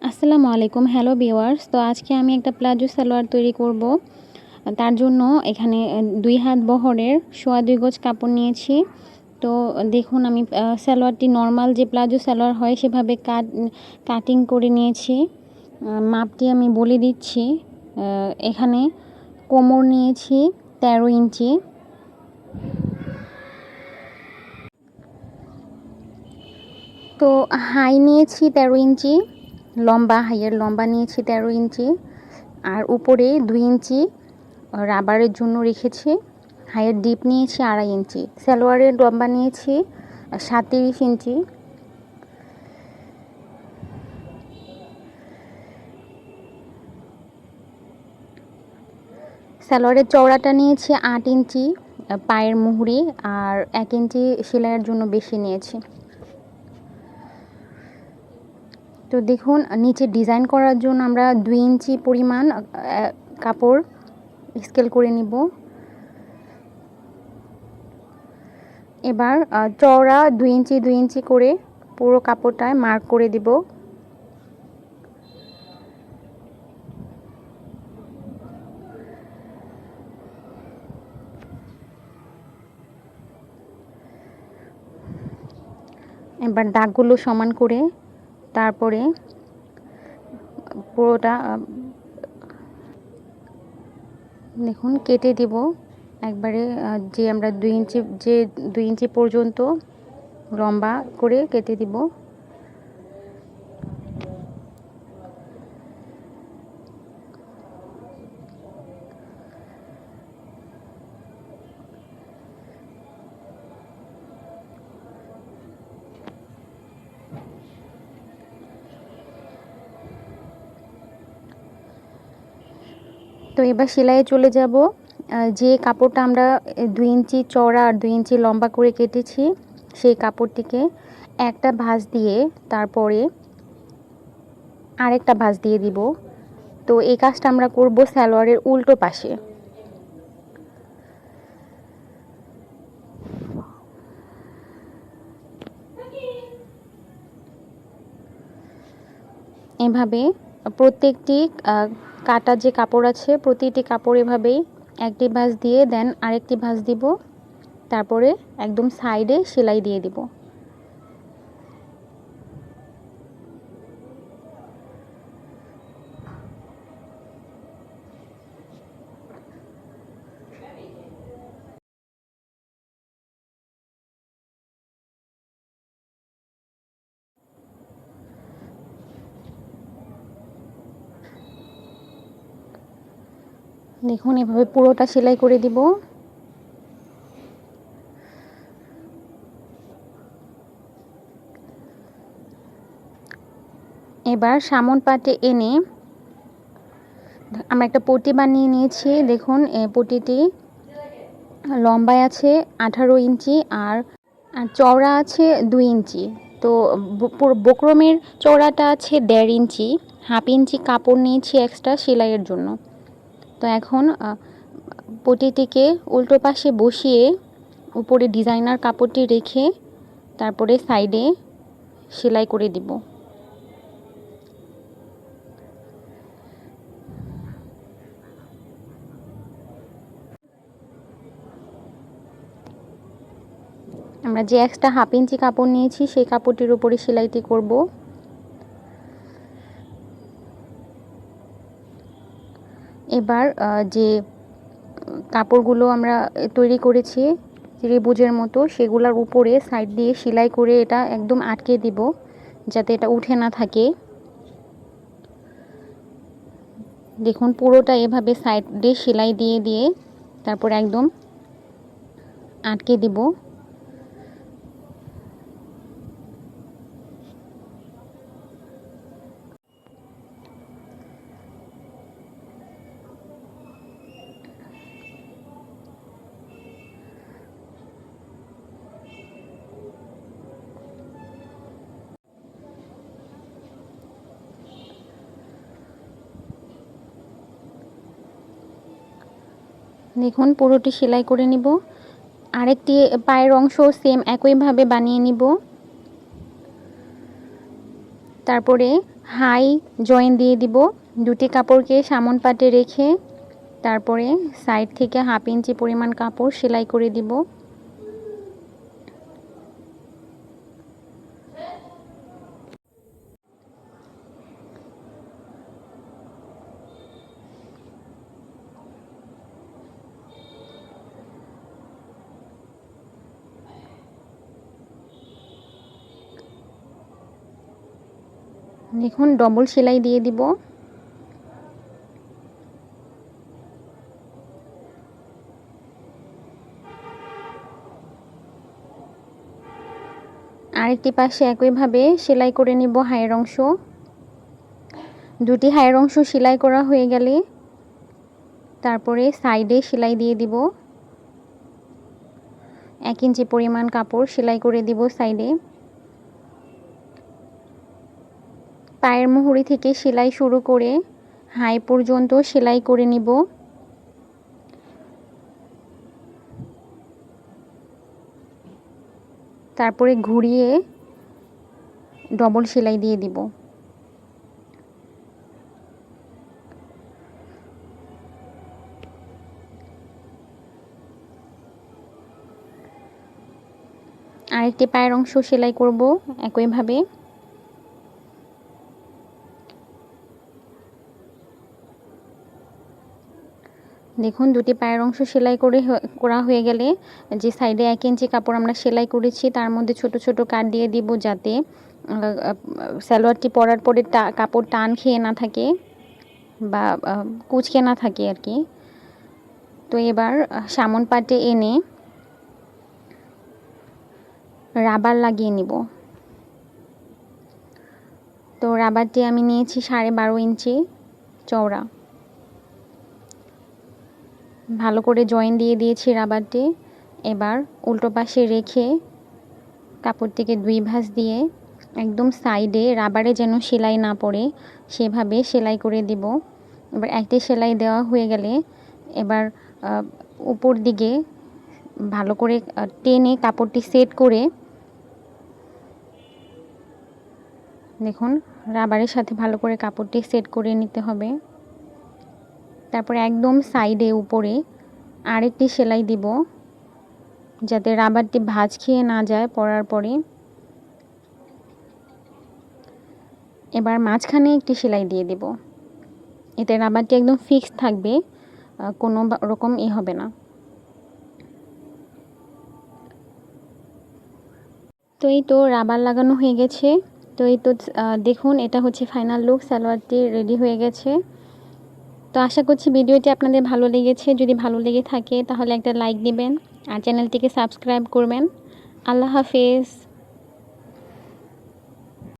আসসালামু আলাইকুম, hello viewers. তো আজকে আমি একটা প্লাজো সালোয়ার তৈরি করব। তার জন্য এখানে 2 হাত বহরের সোয়া 2 গজ কাপড় নিয়েছি। তো দেখুন আমি সালোয়ারটি নরমাল যে প্লাজো সালোয়ার হয় সেভাবে কাটিং করে নিয়েছি। মাপটি আমি বলে দিচ্ছি। এখানে কোমর নিয়েছি 13 ইঞ্চি, তো হাই নিয়েছি 13 ইঞ্চি, হাইয়ের লম্বা নিয়েছি 13 ইঞ্চি, আর উপরে 2 ইঞ্চি রাবারের জন্য রেখেছি। হাইয়ের ডিপ নিয়েছি 2.5 ইঞ্চি। সালোয়ারের লম্বা নিয়েছি 37 ইঞ্চি। সালোয়ারের চওড়াটা নিয়েছি 8 ইঞ্চি পায়ের মুহুরি, আর 1 ইঞ্চি সেলাইয়ের জন্য বেশি নিয়েছি। তো দেখুন নিচে ডিজাইন করার জন্য আমরা 2 ইঞ্চি পরিমাণ কাপড় স্কেল করে নিব। এবার চওড়া 2 ইঞ্চি করে পুরো কাপড়টায় মার্ক করে দিব। এবার দাগগুলো সমান করে তারপরে পুরোটা দেখুন কেটে দিব একবারে। যে আমরা 2 ইঞ্চি পর্যন্ত লম্বা করে কেটে দিব। তো এবার সেলাইয়ে চলে যাব। যে কাপড়টা আমরা 2 ইঞ্চি চওড়া আর 2 ইঞ্চি লম্বা করে কেটেছি সেই কাপড়টিকে একটা ভাঁজ দিয়ে তারপরে আরেকটা ভাঁজ দিয়ে দিব। তো এই কাজটা আমরা করব সালোয়ারের উল্টো পাশে। এভাবে প্রত্যেকটি কাটা যে কাপড় আছে প্রতিটি কাপড় এভাবেই একটি ভাঁজ দিয়ে দেন আরেকটি ভাঁজ দিব, তারপরে একদম সাইডে সেলাই দিয়ে দিব। দেখুন এভাবে পুরোটা সেলাই করে দিব। এবার সামন পাটে এনে আমরা একটা পট্টি বানিয়ে নিয়েছি। দেখুন পট্টিটি লম্বায় আছে 18 ইঞ্চি আর চওড়া আছে 2 ইঞ্চি। তো বক্রমের চওড়াটা আছে 1.5 ইঞ্চি। হাফ ইঞ্চি কাপড় নিয়েছি এক্সট্রা সেলাইয়ের জন্য। তো এখন পট্টিটিকে উল্টো পাশে বসিয়ে উপরে ডিজাইনার কাপড়টি রেখে তারপরে সাইডে সেলাই করে দিব। আমরা যে এক্সট্রা হাফ ইঞ্চি কাপড় নিয়েছি সেই কাপড়টির উপরে সেলাইটি করব। এবার যে কাপড়গুলো আমরা তৈরি করেছি ত্রিভুজের মতো সেগুলোর উপরে সাইড দিয়ে সেলাই করে এটা একদম আটকে দিব যাতে এটা উঠে না থাকে। দেখুন পুরোটা এভাবে সাইড দিয়ে সেলাই দিয়ে দিয়ে তারপর একদম আটকে দিব। দেখুন পুরোটি সেলাই করে নিব। আরেকটি পায়ের অংশ সেম একইভাবে বানিয়ে নিব। তারপরে হাই জয়েন দিয়ে দিব। দুটি কাপড়কে সামন পাটে রেখে তারপরে সাইড থেকে 1/2 ইঞ্চি পরিমাণ কাপড় সেলাই করে দিব। দেখুন ডবল সেলাই দিয়ে দিব। আরেকটি পাশে একইভাবে সেলাই করে নিব হাইয়ের অংশ। দুটি হাইয়ের অংশ সেলাই করা হয়ে গেলে তারপরে সাইডে সেলাই দিয়ে দিব। 1 ইঞ্চি পরিমাণ কাপড় সেলাই করে দিব সাইডে। পায়ের মুহুরি থেকে সেলাই শুরু করে হাই পর্যন্ত সেলাই করে নিব। তারপরে ঘুরিয়ে ডবল সেলাই দিয়ে দিব। আরেকটি পায়ের অংশ সেলাই করব একইভাবে। দেখুন দুটি পায়ের অংশ সেলাই করা হয়ে গেলে যে সাইডে 1 ইঞ্চি কাপড় আমরা সেলাই করেছি তার মধ্যে ছোট ছোট কাট দিয়ে দিব, যাতে সালোয়ারটি পরার পরে কাপড় টান খেয়ে না থাকে বা কুঁচকে না থাকে আর কি। তো এবার সামন পাটে এনে রাবার লাগিয়ে নিব। তো রাবারটি আমি নিয়েছি 12.5 ইঞ্চি চওড়া। ভালো করে জয়েন দিয়ে দিয়েছি রাবারটি। এবার উল্টো পাশে রেখে কাপড়টিকে 2 ভাঁজ দিয়ে একদম সাইডে রাবারে যেন সেলাই না পড়ে সেভাবে সেলাই করে দিব। এবার একটি সেলাই দেওয়া হয়ে গেলে এবার উপর দিকে ভালো করে টেনে কাপড়টি সেট করে দেখুন রাবারের সাথে ভালো করে কাপড়টি সেট করে নিতে হবে। তারপরে একদম সাইডে উপরে আরেকটি সেলাই দিব, যাতে রাবারটি ভাঁজ খেয়ে না যায় পরার পরে। এবার মাঝখানে একটি সেলাই দিয়ে দিব, এতে রাবারটি একদম ফিক্সড থাকবে, কোনো রকম হবে না। তো এই তো রাবার লাগানো হয়ে গেছে। তো এই তো দেখুন এটা হচ্ছে ফাইনাল লুক, সালোয়ারটি রেডি হয়ে গেছে। তো আশা করছি ভিডিওটি আপনাদের ভালো লেগেছে। যদি ভালো লেগে থাকে তাহলে একটা লাইক দিবেন আর চ্যানেলটিকে সাবস্ক্রাইব করবেন। আল্লাহ হাফেজ।